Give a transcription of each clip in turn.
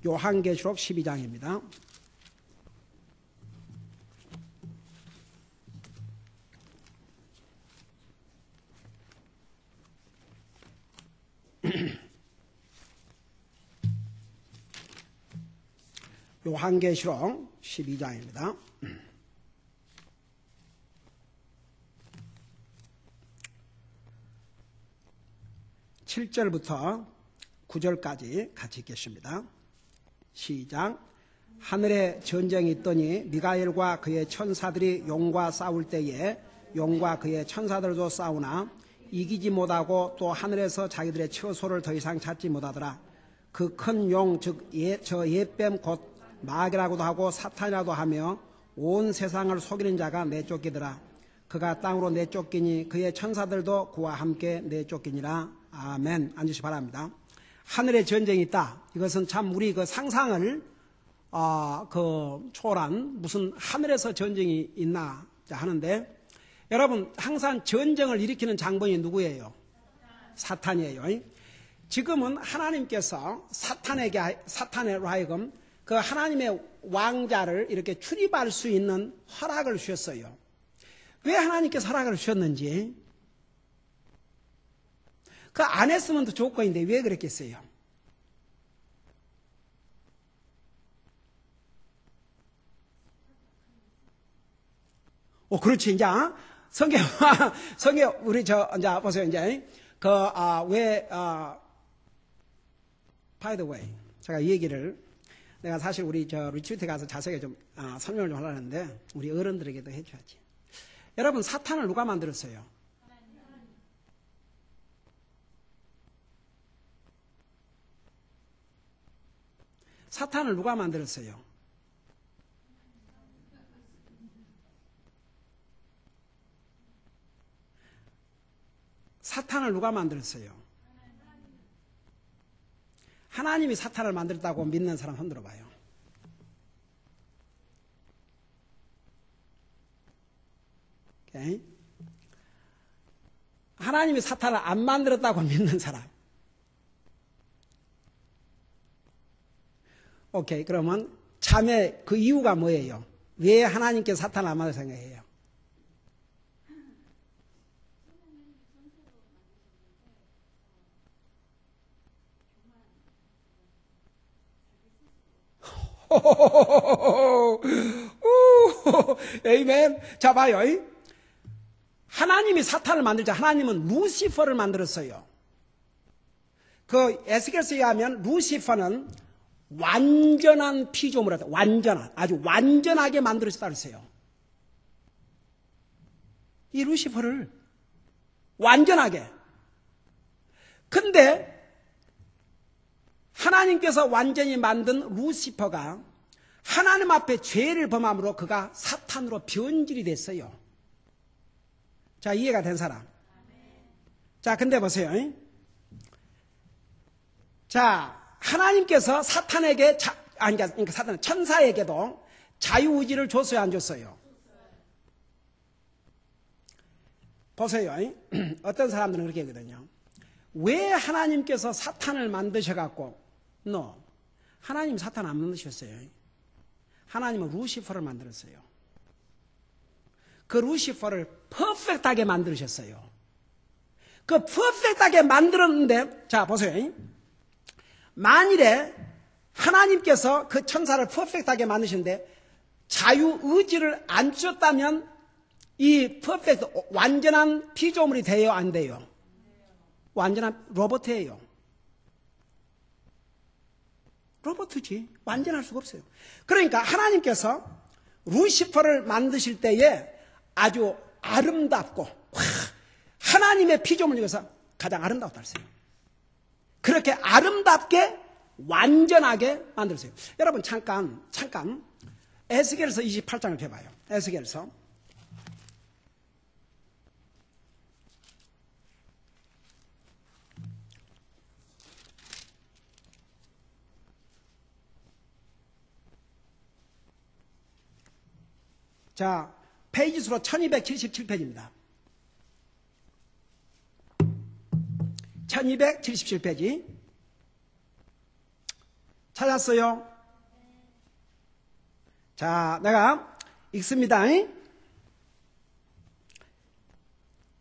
요한계시록 12장입니다. 요한계시록 12장입니다. 7절부터 9절까지 같이 읽겠습니다. 시작. 하늘에 전쟁이 있더니 미가엘과 그의 천사들이 용과 싸울 때에 용과 그의 천사들도 싸우나 이기지 못하고 또 하늘에서 자기들의 처소를 더 이상 찾지 못하더라. 그 큰 용 즉 저 옛뱀 곧 마귀라고도 하고 사탄이라도 하며 온 세상을 속이는 자가 내쫓기더라. 그가 땅으로 내쫓기니 그의 천사들도 그와 함께 내쫓기니라. 아멘. 앉으시 바랍니다. 하늘에 전쟁이 있다. 이것은 참 우리 그 상상을 초월한 무슨 하늘에서 전쟁이 있나 하는데, 여러분 항상 전쟁을 일으키는 장본이 누구예요? 사탄이에요. 지금은 하나님께서 사탄의 하여금 그 하나님의 왕자를 이렇게 출입할 수 있는 허락을 주셨어요. 왜 하나님께서 허락을 주셨는지, 그 안 했으면 더 조건인데 왜 그랬겠어요? 그렇지. 이제 성경 우리 이제 보세요. 이제 by the way, 제가 이 얘기를 내가 사실 우리 리트리트 가서 자세하게 좀 설명을 좀 하려는데 우리 어른들에게도 해줘야지. 여러분, 사탄을 누가 만들었어요? 사탄을 누가 만들었어요? 사탄을 누가 만들었어요? 하나님이 사탄을 만들었다고 믿는 사람 손 들어봐요. 오케이? 하나님이 사탄을 안 만들었다고 믿는 사람. 오케이. 그러면 참에 그 이유가 뭐예요? 왜 하나님께서 사탄을 안 만들 생각해요? 에이멘. 자, 봐요. 하나님이 사탄을 만들자. 하나님은 루시퍼를 만들었어요. 그 에스겔서에 의하면 루시퍼는 완전한 피조물이다. 아주 완전하게 만들어졌다 그랬어요. 이 루시퍼를 완전하게. 근데 하나님께서 완전히 만든 루시퍼가 하나님 앞에 죄를 범함으로 그가 사탄으로 변질이 됐어요. 자, 이해가 된 사람? 자, 근데 보세요. 자, 하나님께서 사탄에게 그러니까 천사에게도 자유의지를 줬어요, 안 줬어요? 보세요. 어떤 사람들은 그렇게 하거든요. 왜 하나님께서 사탄을 만드셔갖고, 하나님 사탄 안 만드셨어요. 하나님은 루시퍼를 만들었어요. 그 루시퍼를 퍼펙트하게 만드셨어요. 그 퍼펙트하게 만들었는데, 자, 보세요. 만일에 하나님께서 그 천사를 퍼펙트하게 만드셨는데 자유의지를 안 주셨다면 이 퍼펙트, 완전한 피조물이 돼요, 안 돼요? 완전한 로봇이에요. 로봇이지. 완전할 수가 없어요. 그러니까 하나님께서 루시퍼를 만드실 때에 아주 아름답고 하나님의 피조물 중에서 가장 아름답다 했어요. 그렇게 아름답게 완전하게 만들었어요. 여러분 잠깐 에스겔서 28장을 펴봐요. 에스겔서 자, 페이지 수로 1277페이지입니다. 1277페이지. 찾았어요? 자, 내가 읽습니다.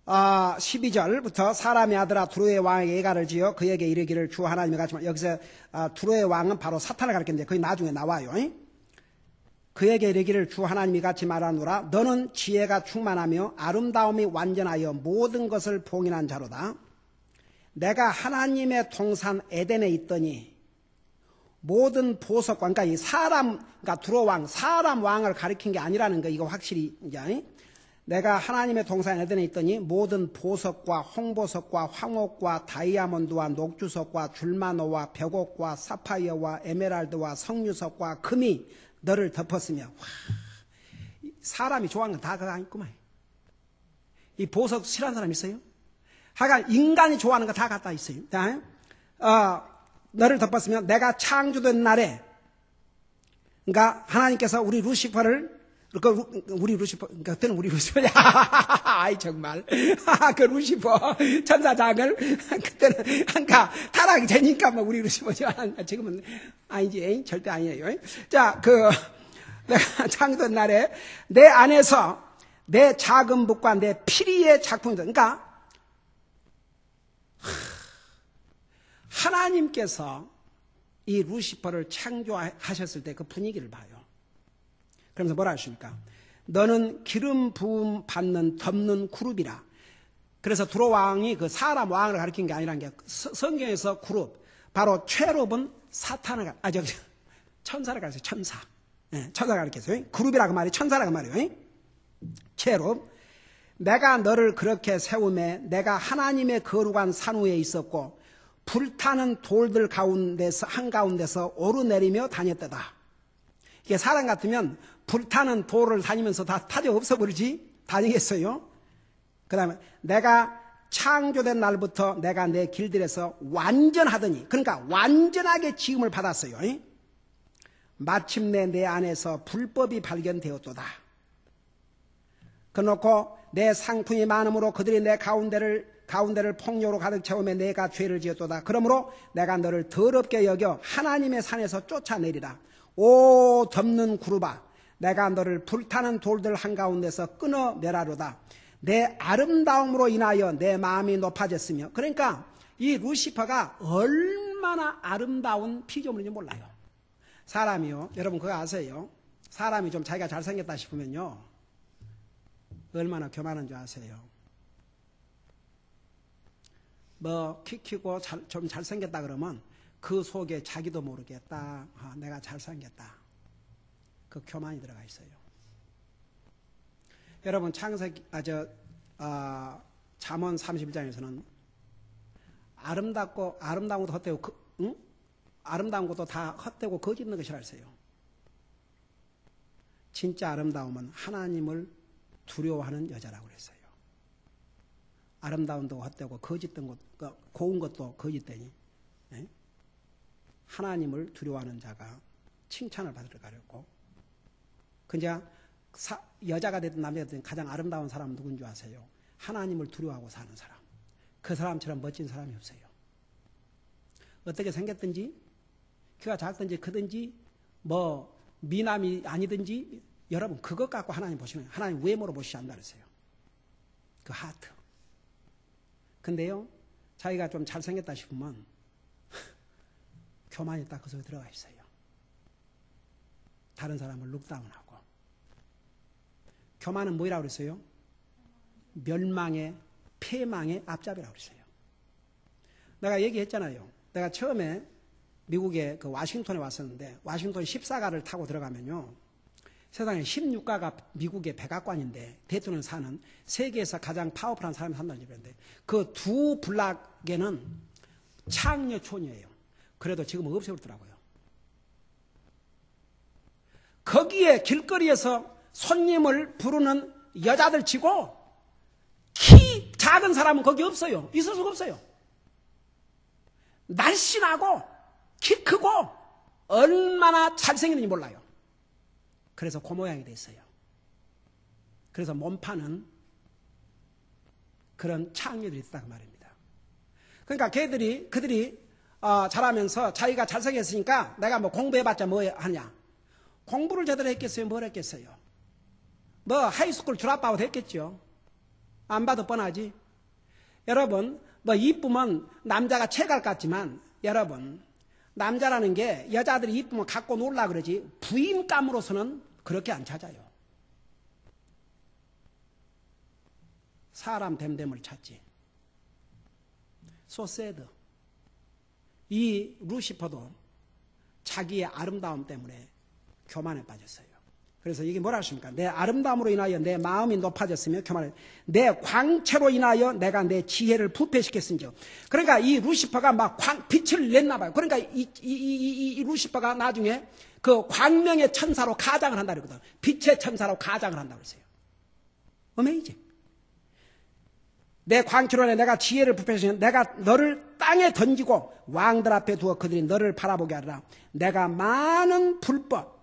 12절부터 사람의 아들아 두로의 왕에게 예가를 지어 그에게 이르기를 주 하나님이 같지만, 여기서 두로의 왕은 바로 사탄을 가리키는데 그게 나중에 나와요. 그에게 이르기를 주 하나님이 같이 말하노라. 너는 지혜가 충만하며 아름다움이 완전하여 모든 것을 봉인한 자로다. 내가 하나님의 동산 에덴에 있더니 모든 보석과, 그러니까 이 사람, 그러니까 두로 왕, 사람 왕을 가리킨 게 아니라는 거, 이거 확실히 이제. 내가 하나님의 동산 에덴에 있더니 모든 보석과 홍보석과 황옥과 다이아몬드와 녹주석과 줄마노와 벽옥과 사파이어와 에메랄드와 석류석과 금이 너를 덮었으며. 와, 사람이 좋아하는 건 다 그거 아니구만. 이 보석 싫어하는 사람 있어요? 하여간 인간이 좋아하는 거 다 갖다 있어요. 너를 덮었으며 내가 창조된 날에, 그러니까 하나님께서 우리 루시퍼를, 우리 루시퍼, 그때는 우리 루시퍼야. 아이, 정말. 그 루시퍼, 천사장을, 그때는, 그러니까, 타락이 되니까 뭐 우리 루시퍼죠. 지금은 아니지, 절대 아니에요. 자, 내가 창조된 날에 내 안에서 내 작은 붓과 내 피리의 작품이다. 그러니까, 하나님께서 이 루시퍼를 창조하셨을 때 그 분위기를 봐요. 그러면서 뭐라 하십니까? 너는 기름 부음 받는 덮는 그룹이라. 그래서 두로 왕이 그 사람 왕을 가리킨 게 아니라는 게, 성경에서 그룹, 바로 최롭은 사탄을, 천사를 가르쳐요. 천사. 네, 천사를 가르쳐요. 그룹이라고 말이 천사라고 말이에요. 최롭. 내가 너를 그렇게 세우매 내가 하나님의 거룩한 산 위에 있었고 불타는 돌들 가운데서 한가운데서 오르내리며 다녔다다. 이게 사람 같으면 불타는 돌을 다니면서 다 타져 없어버리지 다니겠어요? 그 다음에 내가 창조된 날부터 내가 내 길들에서 완전하더니, 그러니까 완전하게 지음을 받았어요. 마침내 내 안에서 불법이 발견되었도다. 그놓고 내 상품이 많음으로 그들이 내 가운데를 폭력으로 가득 채우며 내가 죄를 지었도다. 그러므로 내가 너를 더럽게 여겨 하나님의 산에서 쫓아내리라. 오 덮는 구루바, 내가 너를 불타는 돌들 한가운데서 끊어내라로다. 내 아름다움으로 인하여 내 마음이 높아졌으며. 그러니까 이 루시퍼가 얼마나 아름다운 피조물인지 몰라요. 사람이요, 여러분 그거 아세요? 사람이 좀 자기가 잘생겼다 싶으면요 얼마나 교만한 줄 아세요? 뭐 키 크고 좀 잘생겼다 그러면 그 속에 자기도 모르게 딱 내가 잘생겼다, 그 교만이 들어가 있어요. 여러분 창세기 잠언 31장에서는 아름다운 것도 헛되고 아름다운 것도 다 헛되고 거짓 있는 것이라 했어요. 진짜 아름다움은 하나님을 두려워하는 여자라고 그랬어요. 아름다움도 헛되고 거짓된 것, 고운 것도 거짓되니 하나님을 두려워하는 자가 칭찬을 받으러 가렸고, 그냥 여자가 됐든 남자가 됐든 가장 아름다운 사람은 누군 줄 아세요? 하나님을 두려워하고 사는 사람. 그 사람처럼 멋진 사람이 없어요. 어떻게 생겼든지, 키가 작든지 크든지, 뭐 미남이 아니든지, 여러분 그것 갖고 하나님 보시면 하나님 외모로 보시지 않는다 그랬어요. 그 하트. 근데요, 자기가 좀 잘생겼다 싶으면 교만이 딱 그 속에 들어가 있어요. 다른 사람을 룩다운하고. 교만은 뭐라고 그랬어요? 멸망의, 폐망의 앞잡이라고 그랬어요. 내가 얘기했잖아요. 내가 처음에 미국의 그 와싱턴에 왔었는데, 와싱턴 14가를 타고 들어가면요, 세상에 16가가 미국의 백악관인데 대통령 사는 세계에서 가장 파워풀한 사람이 산다는 얘기인데, 그 두 블락에는 창녀촌이에요. 그래도 지금은 없애버렸더라고요. 거기에 길거리에서 손님을 부르는 여자들 치고 키 작은 사람은 거기 없어요. 있을 수가 없어요. 날씬하고 키 크고 얼마나 잘생겼는지 몰라요. 그래서 그 모양이 됐어요. 그래서 몸파는 그런 창녀들이 있다고 말입니다. 그러니까 그들이 자라면서 자기가 잘생겼으니까 내가 뭐 공부해봤자 뭐 하냐. 공부를 제대로 했겠어요? 뭘 했겠어요? 뭐 하이스쿨 졸업하고 했겠죠. 안 봐도 뻔하지. 여러분 뭐 이쁘면 남자가 체갈 같지만 여러분 남자라는 게 여자들이 이쁘면 갖고 놀라 그러지 부인감으로서는 그렇게 안 찾아요. 사람 됨됨을 찾지. So sad. 이 루시퍼도 자기의 아름다움 때문에 교만에 빠졌어요. 그래서 이게 뭐라 하십니까? 내 아름다움으로 인하여 내 마음이 높아졌으며 교만에 내 광채로 인하여 내가 내 지혜를 부패시켰은지요. 그러니까 이 루시퍼가 막 빛을 냈나 봐요. 그러니까 이 루시퍼가 나중에 그 광명의 천사로 가장을 한다 그러거든. 빛의 천사로 가장을 한다고 그랬어요. 어메이징. 내 광채로 인하여 내가 지혜를 부패시켰으며 내가 너를 땅에 던지고 왕들 앞에 두어 그들이 너를 바라보게 하리라. 내가 많은 불법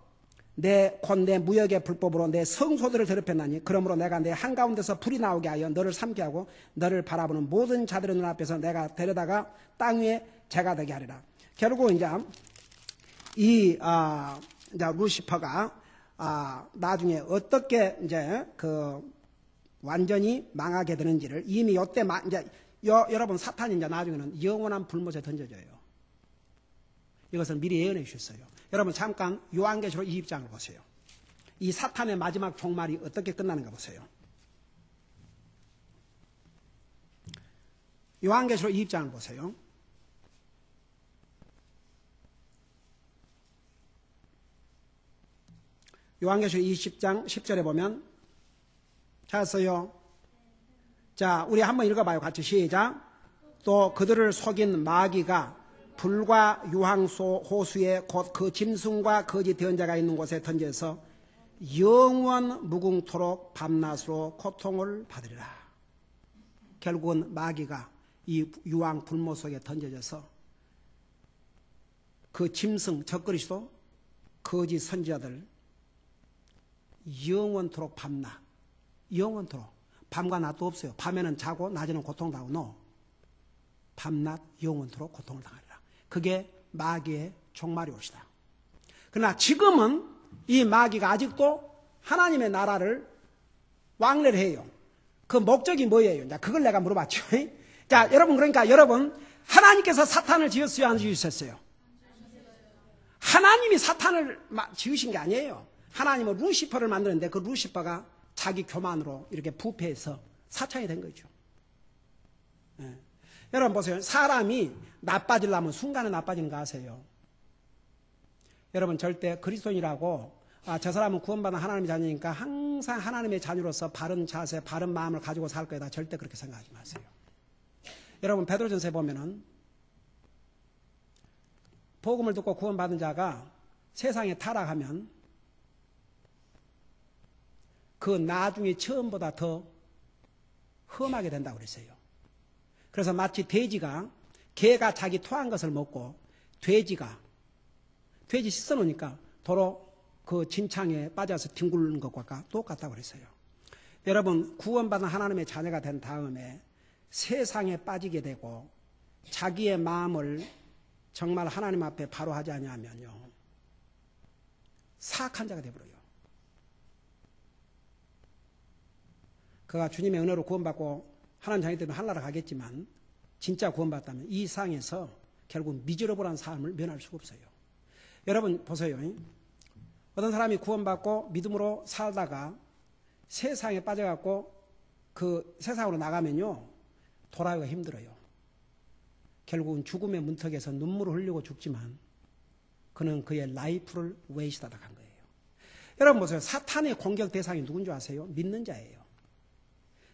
내 무역의 불법으로 내 성소들을 더럽혔나니 그러므로 내가 내 한가운데서 불이 나오게 하여 너를 삼게 하고 너를 바라보는 모든 자들의 눈앞에서 내가 데려다가 땅 위에 재가 되게 하리라. 결국 이제 이제 루시퍼가 나중에 어떻게 이제 그 완전히 망하게 되는지를 이미 요때 이제 여러분 사탄이 이제 나중에는 영원한 불못에 던져져요. 이것을 미리 예언해 주셨어요. 여러분 잠깐 요한계시록 20장을 보세요. 이 사탄의 마지막 종말이 어떻게 끝나는가 보세요. 요한계시록 20장을 보세요. 요한계시록 20장 10절에 보면 찾았어요? 자, 우리 한번 읽어봐요. 같이 시작. 또 그들을 속인 마귀가 불과 유황호수에 곧 그 짐승과 거짓 대언자가 있는 곳에 던져서 영원 무궁토록 밤낮으로 고통을 받으리라. 결국은 마귀가 이 유황 불못 속에 던져져서 그 짐승 적그리스도 거짓 선지자들 영원토록 밤낮 영원토록 밤과 낮도 없어요. 밤에는 자고 낮에는 고통당하고 no. 밤낮 영원토록 고통을 당하리라. 그게 마귀의 종말이 옵시다. 그러나 지금은 이 마귀가 아직도 하나님의 나라를 왕래를 해요. 그 목적이 뭐예요? 자, 그걸 내가 물어봤죠. 자, 여러분 그러니까 여러분 하나님께서 사탄을 지었어요? 안 지으셨어요? 하나님이 사탄을 지으신 게 아니에요. 하나님은 루시퍼를 만드는데 그 루시퍼가 자기 교만으로 이렇게 부패해서 사창이 된 거죠. 네. 여러분 보세요. 사람이 나빠지려면 순간에 나빠지는 거 아세요? 여러분 절대 그리스도인이라고 저 사람은 구원받은 하나님의 자녀니까 항상 하나님의 자녀로서 바른 자세, 바른 마음을 가지고 살 거다. 절대 그렇게 생각하지 마세요. 여러분 베드로전서에 보면은 복음을 듣고 구원받은 자가 세상에 타락하면 그 나중에 처음보다 더 험하게 된다고 그랬어요. 그래서 마치 돼지가 개가 자기 토한 것을 먹고 돼지 씻어놓으니까 도로 그 진창에 빠져서 뒹굴는 것과 똑같다고 그랬어요. 여러분 구원받은 하나님의 자녀가 된 다음에 세상에 빠지게 되고 자기의 마음을 정말 하나님 앞에 바로 하지 아니하면요 사악한 자가 되어버려요. 그가 주님의 은혜로 구원받고 하나님 자녀 되면 하늘나라 가겠지만 진짜 구원받다면 이 세상에서 결국 미저러블한 삶을 면할 수가 없어요. 여러분 보세요. 어떤 사람이 구원받고 믿음으로 살다가 세상에 빠져갖고 그 세상으로 나가면요 돌아오기가 힘들어요. 결국은 죽음의 문턱에서 눈물을 흘리고 죽지만 그는 그의 라이프를 웨이스트하다 간 거예요. 여러분 보세요. 사탄의 공격 대상이 누군지 아세요? 믿는 자예요.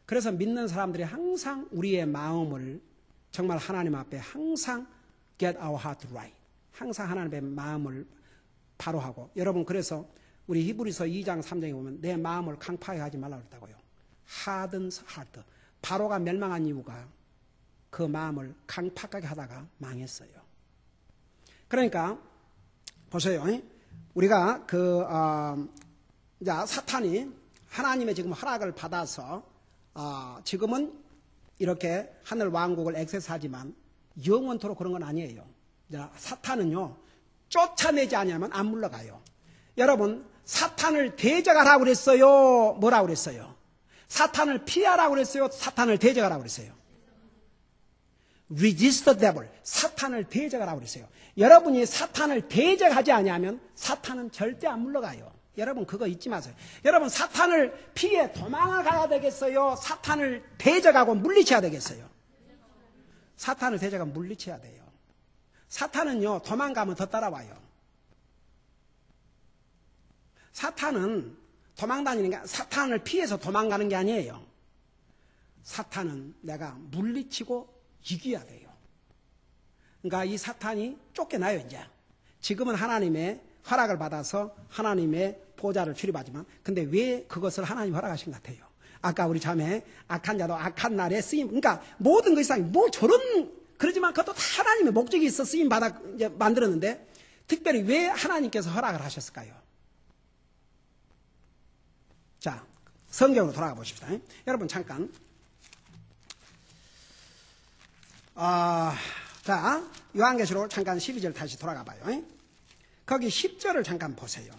그래서 믿는 사람들이 항상 우리의 마음을 정말 하나님 앞에 항상 get our heart right. 항상 하나님의 마음을 바로 하고. 여러분 그래서 우리 히브리서 2장 3장에 보면 내 마음을 강팍하게 하지 말라고 그랬다고요. hardened heart. 바로가 멸망한 이유가 그 마음을 강팍하게 하다가 망했어요. 그러니까 보세요. 우리가 사탄이 하나님의 지금 허락을 받아서 지금은 이렇게 하늘 왕국을 액세스하지만 영원토록 그런 건 아니에요. 자, 사탄은요, 쫓아내지 않으면 안 물러가요. 여러분, 사탄을 대적하라고 그랬어요? 뭐라고 그랬어요? 사탄을 피하라고 그랬어요? 사탄을 대적하라고 그랬어요? Resist the devil. 사탄을 대적하라고 그랬어요. 여러분이 사탄을 대적하지 않으면 사탄은 절대 안 물러가요. 여러분 그거 잊지 마세요. 여러분 사탄을 피해 도망가야 되겠어요? 사탄을 대적하고 물리쳐야 되겠어요? 사탄을 대적하고 물리쳐야 돼요. 사탄은요, 도망가면 더 따라와요. 사탄은 도망다니는 게, 사탄을 피해서 도망가는 게 아니에요. 사탄은 내가 물리치고 이겨야 돼요. 그러니까 이 사탄이 쫓겨나요, 이제. 지금은 하나님의 허락을 받아서 하나님의 보좌를 출입하지만, 근데 왜 그것을 하나님 허락하신 것 같아요? 아까 우리 자매, 악한 자도 악한 날에 쓰임, 그러니까 모든 것 이상이 뭐 저런, 그러지만 그것도 다 하나님의 목적이 있어 쓰임 받아 이제 만들었는데, 특별히 왜 하나님께서 허락을 하셨을까요? 자, 성경으로 돌아가 보십시다. 여러분 잠깐. 자, 요한계시록 잠깐 12절 다시 돌아가 봐요. 거기 10절을 잠깐 보세요.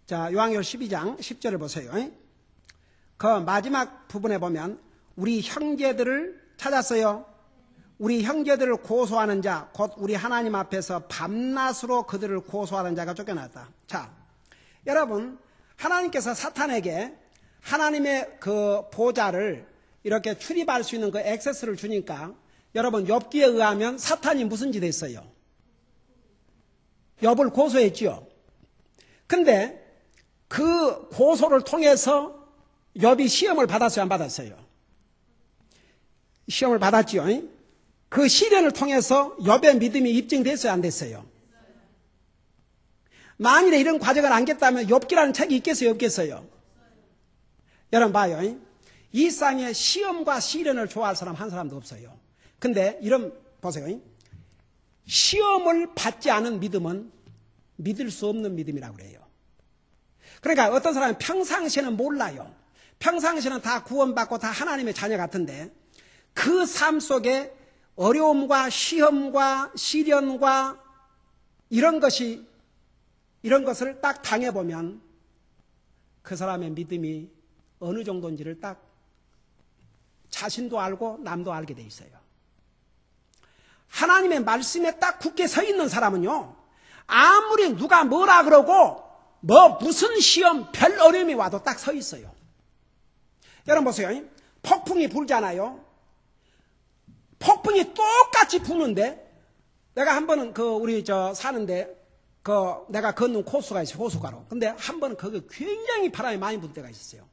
자, 요한계시록 12장 10절을 보세요. 그 마지막 부분에 보면 우리 형제들을 찾았어요. 우리 형제들을 고소하는 자, 곧 우리 하나님 앞에서 밤낮으로 그들을 고소하는 자가 쫓겨났다. 자, 여러분, 하나님께서 사탄에게 하나님의 그 보좌를 이렇게 출입할 수 있는 그 액세스를 주니까, 여러분 욥기에 의하면 사탄이 무슨 짓 했어요? 욥을 고소했지요. 근데 그 고소를 통해서 욥이 시험을 받았어요, 안 받았어요? 시험을 받았지요. 그 시련을 통해서 욥의 믿음이 입증됐어요, 안 됐어요? 만일에 이런 과정을 안 겠다면 욥기라는 책이 있겠어요, 없겠어요? 여러분 봐요. 이 세상에 시험과 시련을 좋아할 사람 한 사람도 없어요. 근데 이런 보세요. 시험을 받지 않은 믿음은 믿을 수 없는 믿음이라고 그래요. 그러니까 어떤 사람은 평상시에는 몰라요. 평상시에는 다 구원받고 다 하나님의 자녀 같은데, 그 삶 속에 어려움과 시험과 시련과 이런 것을 딱 당해보면 그 사람의 믿음이 어느 정도인지를 딱 자신도 알고 남도 알게 돼 있어요. 하나님의 말씀에 딱 굳게 서 있는 사람은요, 아무리 누가 뭐라 그러고 무슨 시험 별 어려움이 와도 딱 서 있어요. 여러분 보세요. 폭풍이 불잖아요. 폭풍이 똑같이 부는데, 내가 한 번은 우리 사는데 내가 걷는 코스가 있어요, 호수가로. 근데 한 번은 거기 굉장히 바람이 많이 불 때가 있었어요.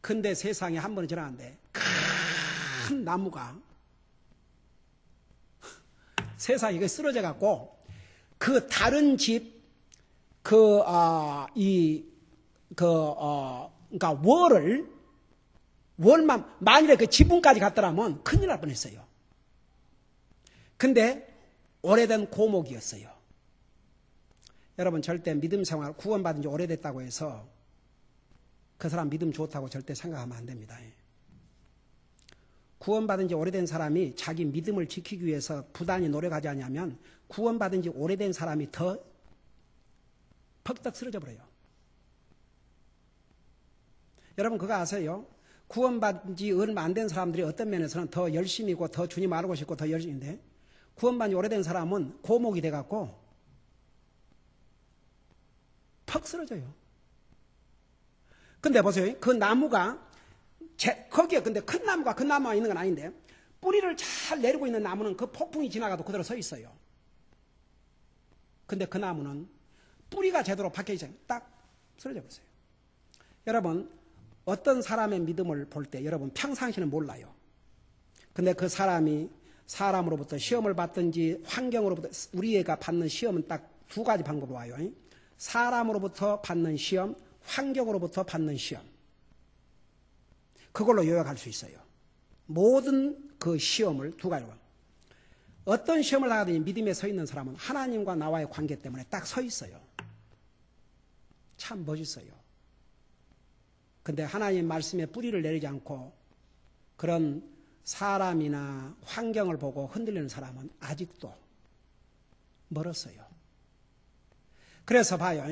근데 세상에 한 번은 지나갔는데 큰 나무가 세상에 이게 쓰러져 갖고 그 다른 집 그러니까 월만 만일에 그 지붕까지 갔더라면 큰일 날 뻔했어요. 근데 오래된 고목이었어요. 여러분 절대 믿음 생활 구원받은 지 오래됐다고 해서 그 사람 믿음 좋다고 절대 생각하면 안 됩니다. 구원받은 지 오래된 사람이 자기 믿음을 지키기 위해서 부단히 노력하지 않으면 구원받은 지 오래된 사람이 더 퍽떡 쓰러져 버려요. 여러분 그거 아세요? 구원받은 지 얼마 안 된 사람들이 어떤 면에서는 더 열심이고 더 주님 알고 싶고 더 열심인데, 구원받은 지 오래된 사람은 고목이 돼갖고 퍽 쓰러져요. 근데 보세요. 그 나무가 거기에 근데 큰 나무가 큰 나무가 있는 건 아닌데, 뿌리를 잘 내리고 있는 나무는 그 폭풍이 지나가도 그대로 서 있어요. 근데 그 나무는 뿌리가 제대로 박혀 있어요. 딱 쓰러져 버렸어요. 여러분 어떤 사람의 믿음을 볼 때 여러분 평상시는 몰라요. 근데 그 사람이 사람으로부터 시험을 받든지 환경으로부터, 우리가 받는 시험은 딱 두 가지 방법으로 와요. 사람으로부터 받는 시험, 환경으로부터 받는 시험. 그걸로 요약할 수 있어요. 모든 그 시험을 두 가지로. 어떤 시험을 나가든지 믿음에 서 있는 사람은 하나님과 나와의 관계 때문에 딱 서 있어요. 참 멋있어요. 근데 하나님 말씀에 뿌리를 내리지 않고 그런 사람이나 환경을 보고 흔들리는 사람은 아직도 멀었어요. 그래서 봐요.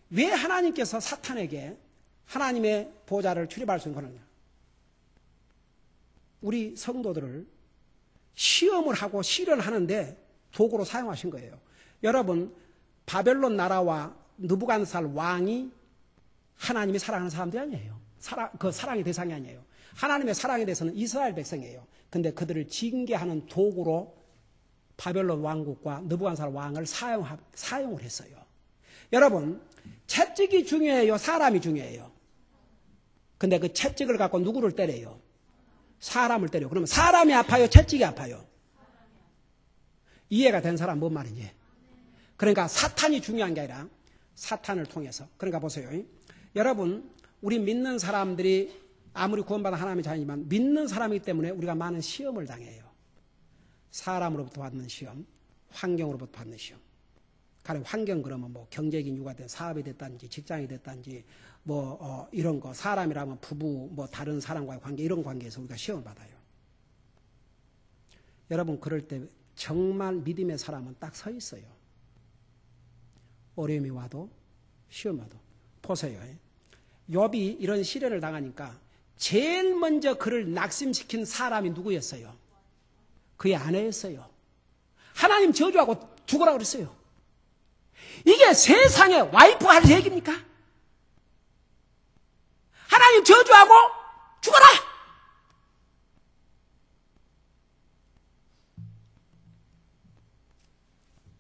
왜 하나님께서 사탄에게 하나님의 보좌를 출입할 수 있는 거냐? 우리 성도들을 시험을 하고 시련을 하는데 도구로 사용하신 거예요. 여러분, 바벨론 나라와 느부갓네살 왕이 하나님이 사랑하는 사람들이 아니에요. 그 사랑의 대상이 아니에요. 하나님의 사랑에 대해서는 이스라엘 백성이에요. 근데 그들을 징계하는 도구로 바벨론 왕국과 느부갓네살 왕을 사용을 했어요. 여러분, 채찍이 중요해요? 사람이 중요해요? 근데 그 채찍을 갖고 누구를 때려요? 사람을 때려요. 그러면 사람이 아파요? 채찍이 아파요? 이해가 된 사람 뭔 말인지. 그러니까 사탄이 중요한 게 아니라 사탄을 통해서. 그러니까 보세요. 여러분, 우리 믿는 사람들이 아무리 구원받은 하나님의 자녀지만 믿는 사람이기 때문에 우리가 많은 시험을 당해요. 사람으로부터 받는 시험, 환경으로부터 받는 시험. 가령 환경 그러면 뭐 경제적인 이유가 된 사업이 됐다든지 직장이 됐다든지 뭐 이런 거, 사람이라면 부부 뭐 다른 사람과의 관계, 이런 관계에서 우리가 시험을 받아요. 여러분, 그럴 때 정말 믿음의 사람은 딱 서 있어요. 어려움이 와도 시험 와도. 보세요. 욥이 이런 시련을 당하니까 제일 먼저 그를 낙심시킨 사람이 누구였어요? 그의 아내였어요. 하나님 저주하고 죽으라 그랬어요. 이게 세상에 와이프가 할 얘기입니까? 하나님 저주하고 죽어라!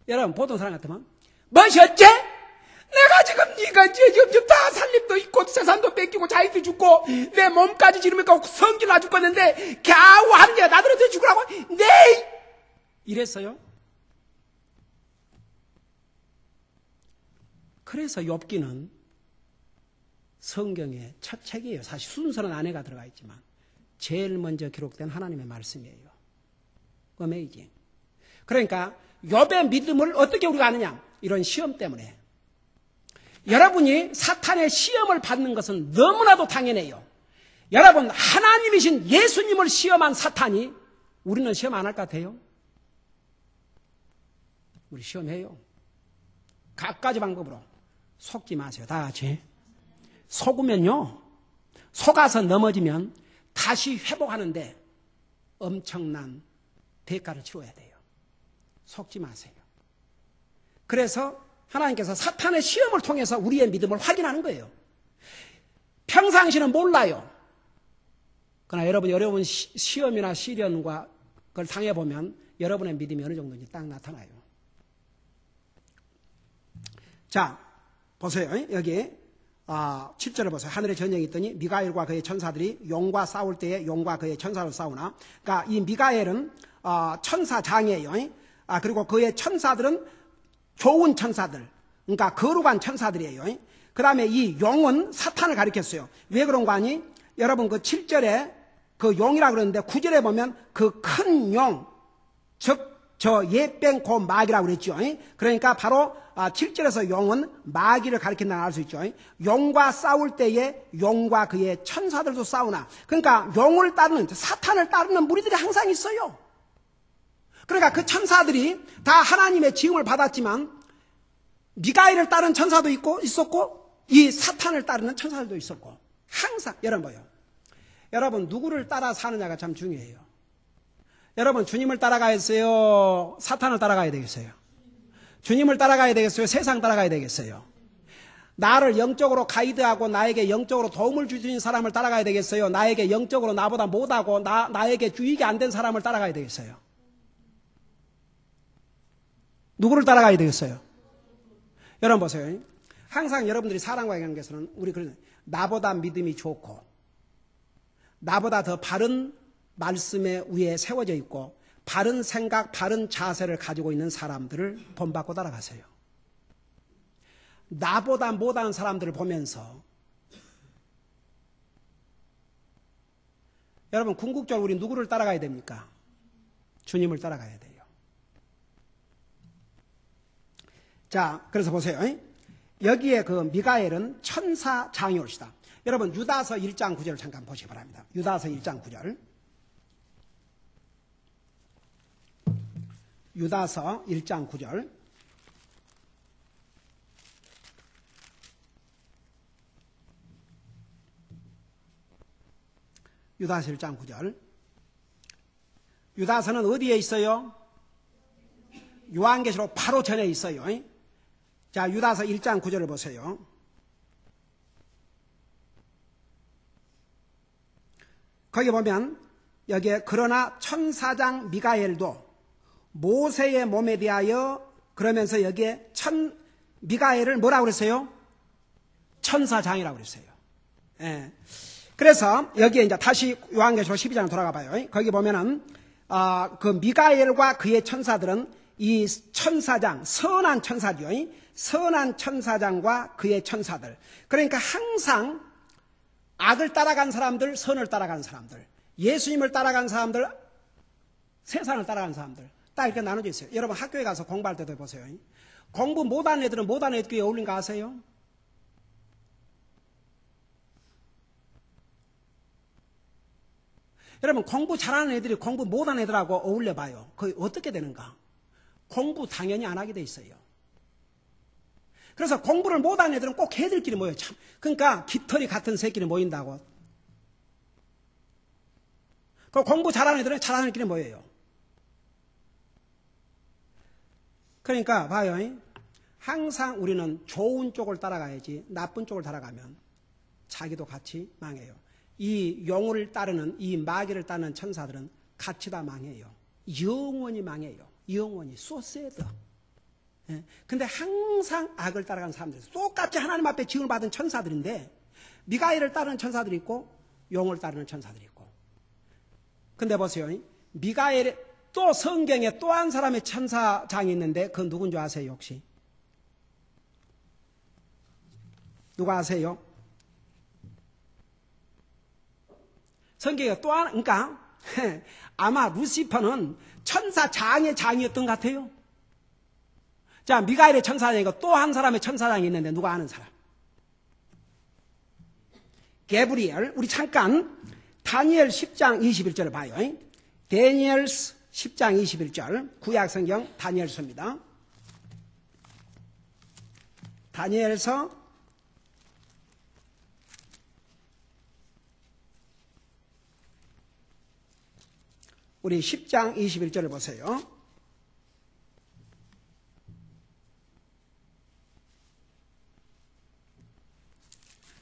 여러분, 보통 사람 같으면 뭐셨지? 내가 지금 네가 지금 다 살림도 있고 재산도 뺏기고 자식도 죽고 내 몸까지 지르니까 성질 나 죽겠는데 겨우 하는 게 나들어서 죽으라고? 네! 이랬어요. 그래서 욥기는 성경의 첫 책이에요. 사실 순서는 아내가 들어가 있지만 제일 먼저 기록된 하나님의 말씀이에요. 어메이징. 그러니까 욥의 믿음을 어떻게 우리가 아느냐? 이런 시험 때문에. 여러분이 사탄의 시험을 받는 것은 너무나도 당연해요. 여러분, 하나님이신 예수님을 시험한 사탄이 우리는 시험 안 할 것 같아요? 우리 시험해요. 갖가지 방법으로. 속지 마세요. 다 같이. 속으면요, 속아서 넘어지면 다시 회복하는데 엄청난 대가를 치러야 돼요. 속지 마세요. 그래서 하나님께서 사탄의 시험을 통해서 우리의 믿음을 확인하는 거예요. 평상시는 몰라요. 그러나 여러분 시험이나 시련과 그걸 당해보면 여러분의 믿음이 어느 정도인지 딱 나타나요. 자, 보세요. 여기 7절을 보세요. 하늘에 전쟁이 있더니 미가엘과 그의 천사들이 용과 싸울 때에 용과 그의 천사로 싸우나. 그러니까 이 미가엘은 천사장이에요. 그리고 그의 천사들은 좋은 천사들, 그러니까 거룩한 천사들이에요. 그 다음에 이 용은 사탄을 가리켰어요. 왜 그런 거 아니? 여러분, 그 7절에 그 용이라 그러는데 9절에 보면 그 큰 용, 즉 저 예병 고 마귀라고 그랬죠. 그러니까 바로 7절에서 용은 마귀를 가리킨다는 알 수 있죠. 용과 싸울 때에 용과 그의 천사들도 싸우나. 그러니까 용을 따르는, 사탄을 따르는 무리들이 항상 있어요. 그러니까 그 천사들이 다 하나님의 지음을 받았지만 미가엘을 따르는 천사도 있었고 이 사탄을 따르는 천사들도 있었고 항상. 여러분 뭐요? 여러분 누구를 따라 사느냐가 참 중요해요. 여러분 주님을 따라가야겠어요? 사탄을 따라가야 되겠어요? 주님을 따라가야 되겠어요? 세상 따라가야 되겠어요? 나를 영적으로 가이드하고 나에게 영적으로 도움을 주시는 사람을 따라가야 되겠어요? 나에게 영적으로 나보다 못하고 나에게 유익이 안 된 사람을 따라가야 되겠어요? 누구를 따라가야 되겠어요? 여러분 보세요. 항상 여러분들이 사람과의 관계에서는 우리 그런 나보다 믿음이 좋고 나보다 더 바른 말씀에 위에 세워져 있고 바른 생각, 바른 자세를 가지고 있는 사람들을 본받고 따라가세요. 나보다 못한 사람들을 보면서 여러분 궁극적으로 우리 누구를 따라가야 됩니까? 주님을 따라가야 돼요. 자, 그래서 보세요. 여기에 그 미가엘은 천사장이 올시다. 여러분 유다서 1장 9절을 잠깐 보시기 바랍니다. 유다서 1장 9절. 유다서 1장 9절. 유다서 1장 9절. 유다서는 어디에 있어요? 요한계시록 바로 전에 있어요. 자, 유다서 1장 9절을 보세요. 거기 보면 여기에 그러나 천사장 미가엘도 모세의 몸에 대하여 그러면서 여기에 미가엘을 뭐라고 그랬어요? 천사장이라고 그랬어요. 예. 그래서 여기에 이제 다시 요한계시록 12장으로 돌아가 봐요. 거기 보면은 그 미가엘과 그의 천사들은 이 천사장, 선한 천사죠. 선한 천사장과 그의 천사들. 그러니까 항상 악을 따라간 사람들, 선을 따라간 사람들, 예수님을 따라간 사람들, 세상을 따라간 사람들 딱 이렇게 나눠져 있어요. 여러분 학교에 가서 공부할 때도 보세요. 공부 못하는 애들은 못하는 애들끼리 어울린가 아세요? 여러분 공부 잘하는 애들이 공부 못하는 애들하고 어울려봐요. 그게 어떻게 되는가? 공부 당연히 안 하게 돼 있어요. 그래서 공부를 못하는 애들은 꼭 걔들끼리 모여요. 참. 그러니까 깃털이 같은 새끼리 모인다고. 그 공부 잘하는 애들은 잘하는 애끼리 모여요. 그러니까 봐요. 항상 우리는 좋은 쪽을 따라가야지 나쁜 쪽을 따라가면 자기도 같이 망해요. 이 용을 따르는 이 마귀를 따르는 천사들은 같이 다 망해요. 영원히 망해요. 영원히 so sad. 예. 근데 항상 악을 따라가는 사람들 똑같이 하나님 앞에 지음을 받은 천사들인데 미가엘을 따르는 천사들이 있고 용을 따르는 천사들이 있고. 근데 보세요. 미가엘 또 성경에 또 한 사람의 천사장이 있는데 그건 누군지 아세요 혹시? 누가 아세요? 성경에 또 하나, 그러니까 아마 루시퍼는 천사장의 장이었던 것 같아요. 자, 미가엘의 천사장이고 또 한 사람의 천사장이 있는데 누가 아는 사람? 게브리엘. 우리 잠깐 다니엘 10장 21절을 봐요. 다니엘 10장 21절 구약성경 다니엘서입니다. 다니엘서 우리 10장 21절을 보세요.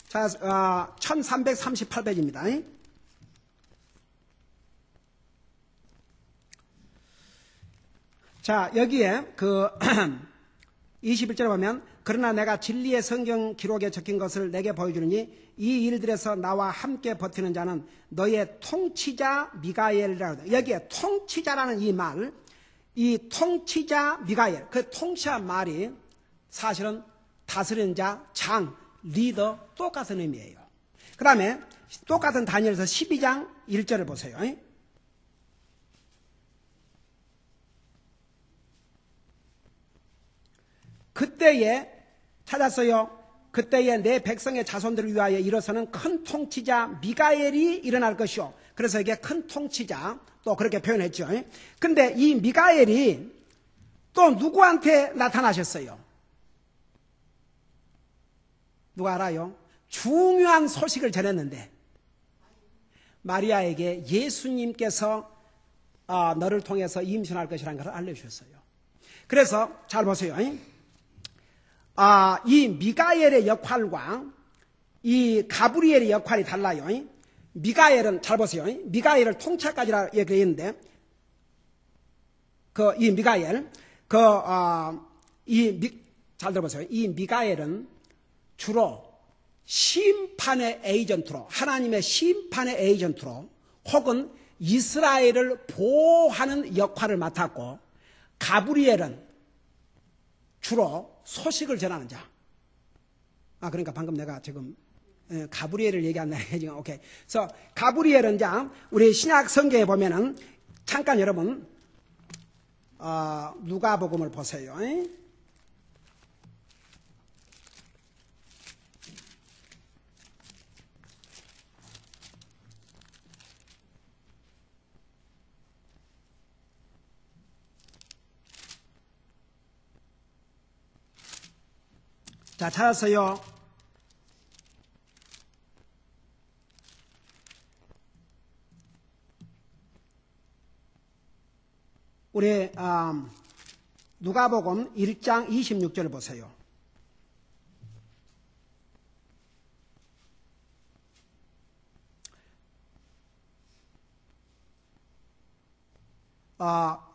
자, 1338페이지입니다. 자, 여기에 그 21절에 보면 그러나 내가 진리의 성경 기록에 적힌 것을 내게 보여주느니 이 일들에서 나와 함께 버티는 자는 너의 통치자 미가엘이라고. 여기에 통치자라는 이 말, 이 통치자 미가엘, 그 통치한 말이 사실은 다스리는 자, 장, 리더 똑같은 의미예요. 그 다음에 똑같은 다니엘서 12장 1절을 보세요. 그때에 찾았어요. 그때에 내 백성의 자손들을 위하여 일어서는 큰 통치자 미가엘이 일어날 것이요. 그래서 이게 큰 통치자 또 그렇게 표현했죠. 근데 이 미가엘이 또 누구한테 나타나셨어요? 누가 알아요? 중요한 소식을 전했는데 마리아에게 예수님께서 너를 통해서 임신할 것이라는 것을 알려주셨어요. 그래서 잘 보세요. 이 미가엘의 역할과 이 가브리엘의 역할이 달라요. 미가엘은 잘 보세요. 미가엘을 통찰까지라 얘기했는데 이 미가엘 잘 들어보세요. 이 미가엘은 주로 심판의 에이전트로 하나님의 심판의 에이전트로 혹은 이스라엘을 보호하는 역할을 맡았고 가브리엘은 주로 소식을 전하는 자. 그러니까 방금 내가 지금 가브리엘을 얘기한다. 지금 오케이. 그래서 가브리엘은 자 우리 신약 성경에 보면은 잠깐 여러분 누가복음을 보세요. 자, 찾았어요. 우리 누가복음 1장 26절 보세요.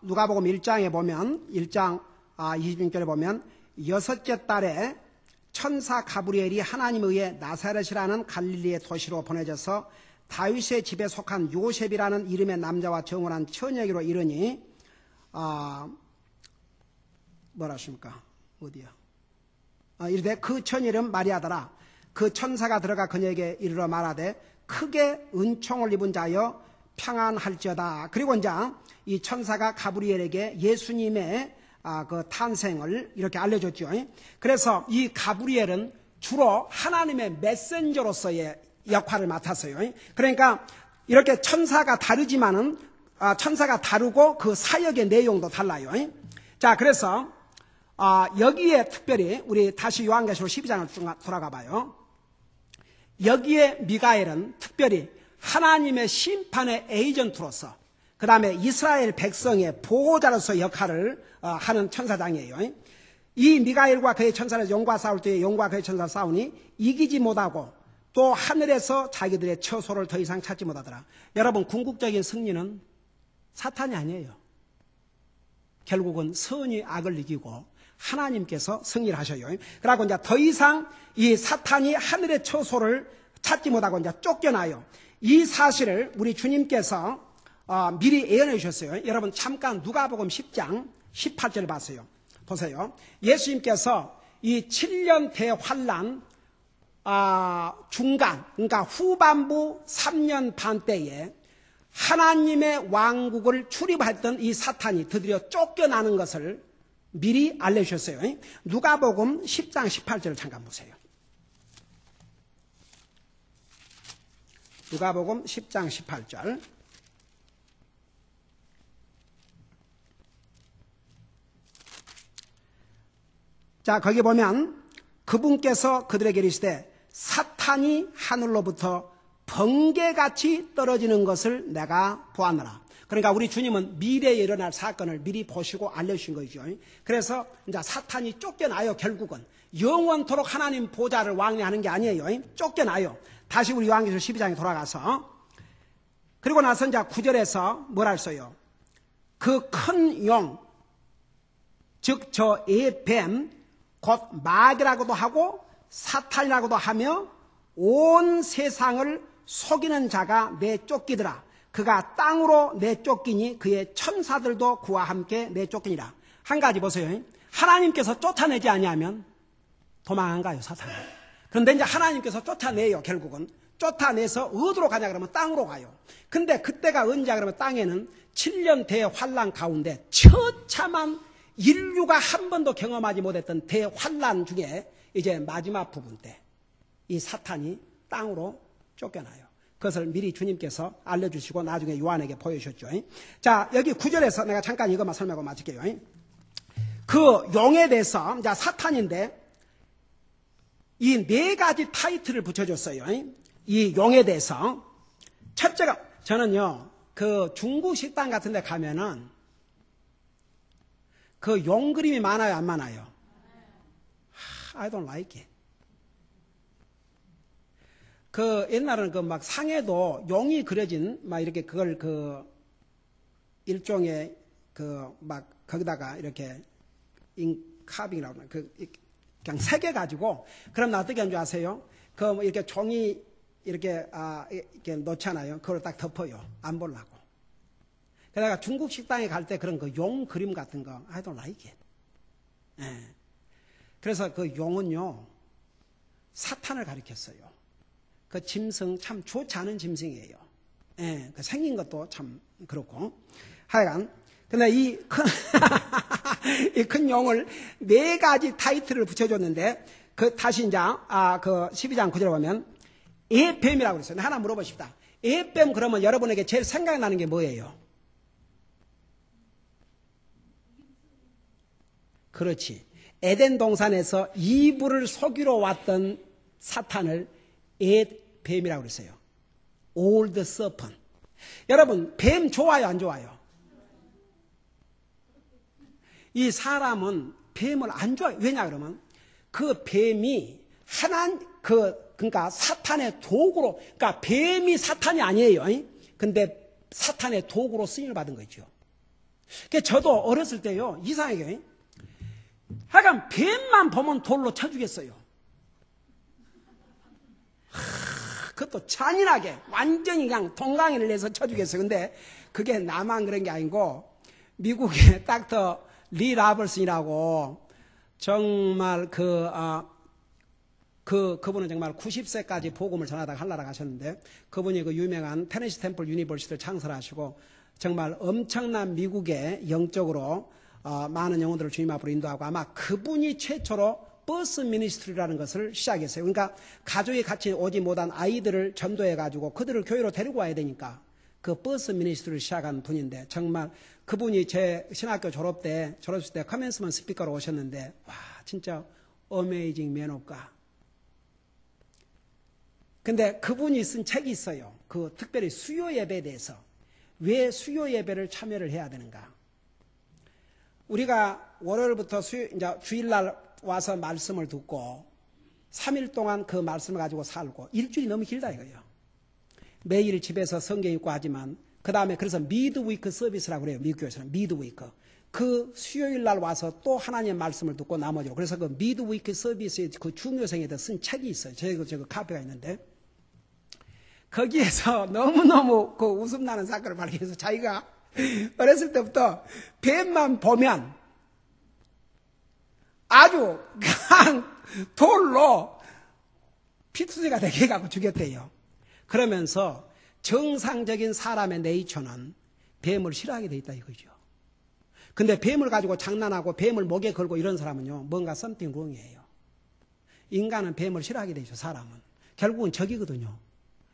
누가복음 1장에 보면 1장 26절에 보면 여섯째 달에 천사 가브리엘이 하나님에 의해 나사렛이라는 갈릴리의 도시로 보내져서 다윗의 집에 속한 요셉이라는 이름의 남자와 정혼한 처녀에게로 이르니 뭐라 하십니까? 어디야? 이르되 그 처녀 이름 마리아더라. 그 천사가 들어가 그녀에게 이르러 말하되 크게 은총을 입은 자여 평안할지어다. 그리고 이제 이 천사가 가브리엘에게 예수님의 그 탄생을 이렇게 알려줬죠. 그래서 이 가브리엘은 주로 하나님의 메신저로서의 역할을 맡았어요. 그러니까 이렇게 천사가 다르지만은 천사가 다르고 그 사역의 내용도 달라요. 자, 그래서 여기에 특별히 우리 다시 요한계시록 12장을 돌아가 봐요. 여기에 미가엘은 특별히 하나님의 심판의 에이전트로서 그 다음에 이스라엘 백성의 보호자로서 역할을 하는 천사장이에요. 이 미가엘과 그의 천사는 용과 싸울 때에 용과 그의 천사가 싸우니 이기지 못하고 또 하늘에서 자기들의 처소를 더 이상 찾지 못하더라. 여러분, 궁극적인 승리는 사탄이 아니에요. 결국은 선이 악을 이기고 하나님께서 승리를 하셔요. 그러고 이제 더 이상 이 사탄이 하늘의 처소를 찾지 못하고 이제 쫓겨나요. 이 사실을 우리 주님께서 미리 예언해 주셨어요. 여러분, 잠깐 누가복음 10장 18절 봤어요. 보세요. 예수님께서 이 7년 대환란 중간, 그러니까 후반부 3년 반 때에 하나님의 왕국을 출입했던 이 사탄이 드디어 쫓겨나는 것을 미리 알려주셨어요. 누가복음 10장 18절을 잠깐 보세요. 누가복음 10장 18절. 자, 거기 보면 그분께서 그들에게 이르시되 사탄이 하늘로부터 번개같이 떨어지는 것을 내가 보았노라. 그러니까 우리 주님은 미래에 일어날 사건을 미리 보시고 알려주신 거죠. 그래서 이제 사탄이 쫓겨나요. 결국은 영원토록 하나님 보좌를 왕래하는 게 아니에요. 쫓겨나요. 다시 우리 요한계시록 12장에 돌아가서 그리고 나서 이제 9절에서 뭐라 했어요? 그 큰 용, 즉 저 애뱀 곧 마귀라고도 하고 사탄이라고도 하며 온 세상을 속이는 자가 내쫓기더라. 그가 땅으로 내쫓기니 그의 천사들도 그와 함께 내쫓기니라. 한 가지 보세요. 하나님께서 쫓아내지 아니하면 도망 안 가요, 사탄은. 그런데 이제 하나님께서 쫓아내요. 결국은 쫓아내서 어디로 가냐 그러면 땅으로 가요. 근데 그때가 언제냐 그러면 땅에는 7년 대환란 가운데 처참한 인류가 한 번도 경험하지 못했던 대환란 중에 이제 마지막 부분 때 이 사탄이 땅으로 쫓겨나요. 그것을 미리 주님께서 알려주시고 나중에 요한에게 보여주셨죠. 자, 여기 9절에서 내가 잠깐 이것만 설명하고 마칠게요. 그 용에 대해서 이제 사탄인데 이 네 가지 타이틀을 붙여줬어요. 이 용에 대해서 첫째가 저는요 그 중국 식당 같은 데 가면은 그 용 그림이 많아요, 안 많아요? I don't like it. 그 옛날에는 그 막 상에도 용이 그려진 막 이렇게 그걸 그 일종의 그 막 거기다가 이렇게 인카빙이라고 하나 그 그냥 새겨 가지고 그럼 나 어떻게 하는 줄 아세요? 그 뭐 이렇게 종이 이렇게 이렇게 놓잖아요. 그걸 딱 덮어요. 안 보려고. 그러다가 중국 식당에 갈 때 그런 그 용 그림 같은 거 I don't like it. 예. 그래서 그 용은요 사탄을 가리켰어요. 그 짐승 참 좋지 않은 짐승이에요. 예, 그 생긴 것도 참 그렇고. 하여간 근데 이 큰 용을 네 가지 타이틀을 붙여줬는데 그 다시 이제 그 12장 9절에 보면 애뱀이라고 그랬어요. 하나 물어보십시다. 애뱀 그러면 여러분에게 제일 생각나는 게 뭐예요? 그렇지. 에덴 동산에서 이브를 속이러 왔던 사탄을 뱀이라고 그랬어요. Old serpent. 여러분, 뱀 좋아요, 안 좋아요? 이 사람은 뱀을 안 좋아해요. 왜냐 그러면 그 뱀이 그러니까 사탄의 도구로, 그러니까 뱀이 사탄이 아니에요. 근데 사탄의 도구로 쓰임을 받은 거죠. 그러니까 저도 어렸을 때요, 이상하게 하여간 뱀만 보면 돌로 쳐주겠어요. 그것도 잔인하게 완전히 그냥 동강이를 내서 쳐주겠어요. 근데 그게 나만 그런 게 아니고 미국의 닥터 리 라벌슨이라고 정말 그분은 정말 90세까지 복음을 전하다가 한나라 가셨는데, 그분이 그 유명한 테네시 템플 유니버시티를 창설하시고 정말 엄청난 미국의 영적으로 많은 영혼들을 주님 앞으로 인도하고, 아마 그분이 최초로 버스 미니스트리라는 것을 시작했어요. 그러니까 가족이 같이 오지 못한 아이들을 전도해가지고 그들을 교회로 데리고 와야 되니까 그 버스 미니스트리를 시작한 분인데, 정말 그분이 제 신학교 졸업했을 때 커맨스먼트 스피커로 오셨는데, 와, 진짜 어메이징 맨 오브 갓. 근데 그분이 쓴 책이 있어요. 그 특별히 수요 예배에 대해서. 왜 수요 예배를 참여를 해야 되는가? 우리가 월요일부터 이제 주일날 와서 말씀을 듣고 3일 동안 그 말씀을 가지고 살고, 일주일이 너무 길다 이거예요. 매일 집에서 성경 읽고 하지만 그 다음에 그래서 미드위크 서비스라고 그래요. 미국 교회에서는 미드위크. 그 수요일 날 와서 또 하나님의 말씀을 듣고 나머지로. 그래서 그 미드위크 서비스의 그 중요성에 대해서 쓴 책이 있어요. 제가 카피가 있는데, 거기에서 너무너무 그 웃음 나는 사건을 발견해서 자기가 어렸을 때부터 뱀만 보면 아주 그냥 돌로 피투성이가 되게 해갖고 죽였대요. 그러면서 정상적인 사람의 네이처는 뱀을 싫어하게 돼 있다 이거죠. 근데 뱀을 가지고 장난하고 뱀을 목에 걸고 이런 사람은요, 뭔가 something wrong이에요. 인간은 뱀을 싫어하게 돼 있죠. 사람은 결국은 적이거든요.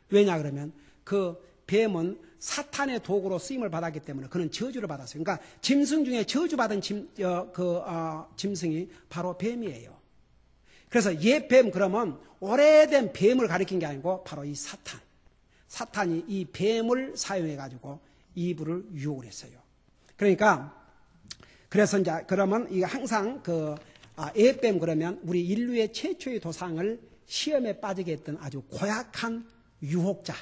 왜냐 그러면 그 뱀은 사탄의 도구로 쓰임을 받았기 때문에 그는 저주를 받았어요. 그러니까 짐승 중에 저주받은 짐승이 바로 뱀이에요. 그래서 옛 뱀, 그러면 오래된 뱀을 가리킨 게 아니고 바로 이 사탄이 이 뱀을 사용해 가지고 이브를 유혹을 했어요. 그러니까 그래서 이제 그러면 이게 항상 옛뱀 그러면 우리 인류의 최초의 도상을 시험에 빠지게 했던 아주 고약한 유혹자.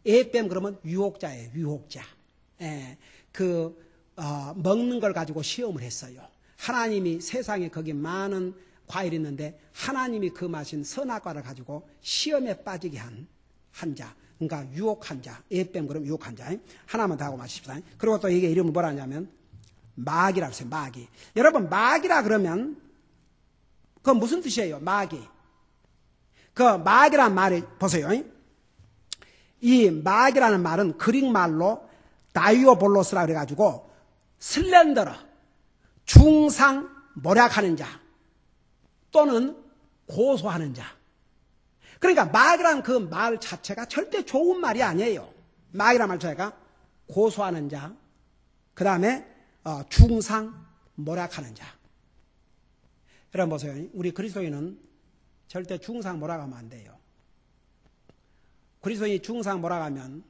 옛뱀 그러면 유혹자예요. 유혹자. 먹는 걸 가지고 시험을 했어요. 하나님이 세상에 거기 많은 과일이 있는데 하나님이 그 마신 선악과를 가지고 시험에 빠지게 한 자. 그러니까 유혹한 자. 옛뱀 그러면 유혹한 자. 하나만 더 하고 마십시다. 그리고 또 이게 이름을 뭐라 하냐면 마귀라고 했어요. 마귀. 여러분, 마귀라 그러면 그건 무슨 뜻이에요? 마귀. 그 마귀란 말이 보세요. 이 마귀라는 말은 그릭 말로 다이오볼로스라 그래가지고 슬렌더러, 중상 모략하는 자 또는 고소하는 자. 그러니까 마귀라는 그 말 자체가 절대 좋은 말이 아니에요. 마귀라는 말 자체가 고소하는 자, 그 다음에 중상 모략하는 자. 여러분 보세요. 우리 그리스도인은 절대 중상 모략하면 안 돼요. 그리스도인이 중상 몰아가면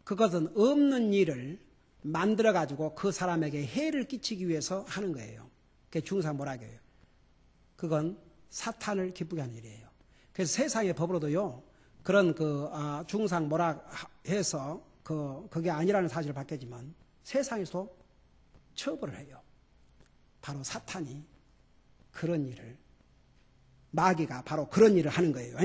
그것은 없는 일을 만들어가지고 그 사람에게 해를 끼치기 위해서 하는 거예요. 그게 중상 몰아가예요. 그건 사탄을 기쁘게 하는 일이에요. 그래서 세상의 법으로도요, 그런 중상 몰아해서 그게 아니라는 사실을 밝혀지면 세상에서 처벌을 해요. 바로 사탄이 그런 일을, 마귀가 바로 그런 일을 하는 거예요.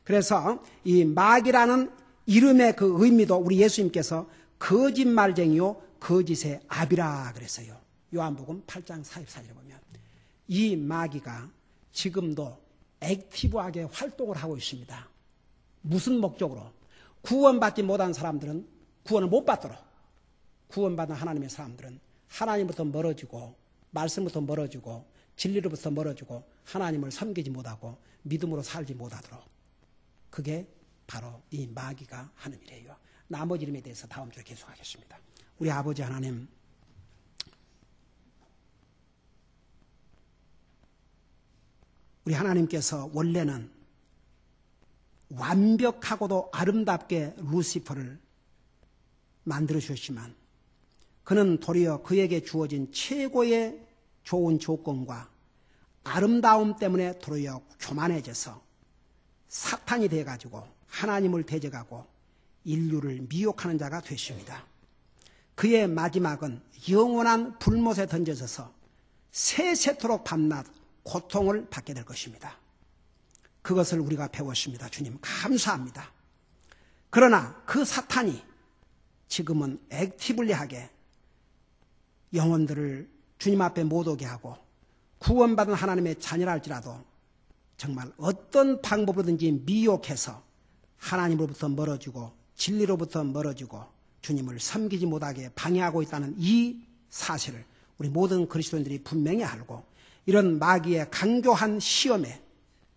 그래서 이 마귀라는 이름의 그 의미도 우리 예수님께서 거짓말쟁이요 거짓의 아비라 그랬어요. 요한복음 8장 44절에 보면 이 마귀가 지금도 액티브하게 활동을 하고 있습니다. 무슨 목적으로? 구원받지 못한 사람들은 구원을 못 받도록, 구원받은 하나님의 사람들은 하나님부터 멀어지고 말씀부터 멀어지고 진리로부터 멀어지고 하나님을 섬기지 못하고 믿음으로 살지 못하도록, 그게 바로 이 마귀가 하는 일이에요. 나머지 이름에 대해서 다음 주에 계속하겠습니다. 우리 아버지 하나님, 우리 하나님께서 원래는 완벽하고도 아름답게 루시퍼를 만들어 주셨지만 그는 도리어 그에게 주어진 최고의 좋은 조건과 아름다움 때문에 도리어 교만해져서 사탄이 돼가지고 하나님을 대적하고 인류를 미혹하는 자가 되십니다. 그의 마지막은 영원한 불못에 던져져서 세세토록 밤낮 고통을 받게 될 것입니다. 그것을 우리가 배웠습니다. 주님 감사합니다. 그러나 그 사탄이 지금은 액티블리하게 영혼들을 주님 앞에 못 오게 하고 구원받은 하나님의 자녀랄지라도 정말 어떤 방법으로든지 미혹해서 하나님으로부터 멀어지고 진리로부터 멀어지고 주님을 섬기지 못하게 방해하고 있다는 이 사실을 우리 모든 그리스도인들이 분명히 알고 이런 마귀의 강교한 시험에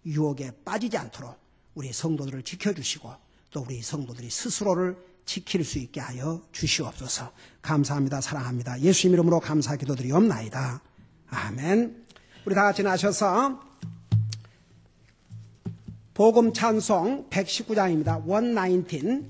유혹에 빠지지 않도록 우리 성도들을 지켜주시고 또 우리 성도들이 스스로를 지킬 수 있게 하여 주시옵소서. 감사합니다. 사랑합니다. 예수님 이름으로 감사 기도드리옵나이다. 아멘. 우리 다 같이 나셔서 복음 찬송 119장입니다. 119